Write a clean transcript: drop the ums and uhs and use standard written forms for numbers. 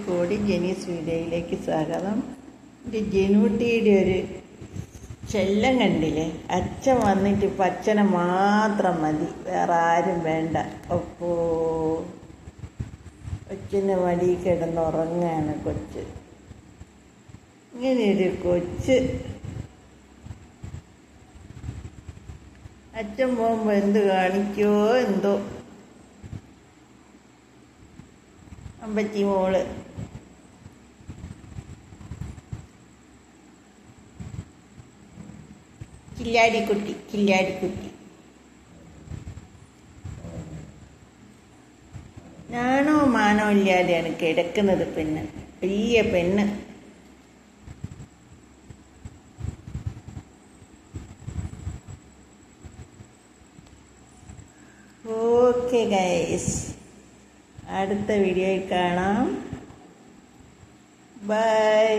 കോടി ജെനീസ് വീഡിയോയിലേക്ക് സ്വാഗതം. എൻ്റെ ജനുട്ടിയുടെ ഒരു ചെല്ലം കണ്ടില്ലേ? അച്ഛൻ വന്നിട്ട് ഇപ്പം അച്ഛനെ മാത്രം മതി, വേറെ ആരും വേണ്ട. അപ്പോൾ കൊച്ചിന് വടി കിടന്നുറങ്ങാണ് കൊച്ച്. ഇങ്ങനെയൊരു കൊച്ച് അച്ഛൻ പോകുമ്പോൾ എന്ത് കാണിക്കോ എന്തോ. അമ്പച്ചി മോള് കില്ലാടിക്കുട്ടി ഞാനോ മാനോ ഇല്ലാതെയാണ് കിടക്കുന്നത്. പിന്നെ വലിയ പെണ്ണ്. ഓക്കെ ഗൈസ്, അടുത്ത വീഡിയോയിൽ കാണാം. ബൈ.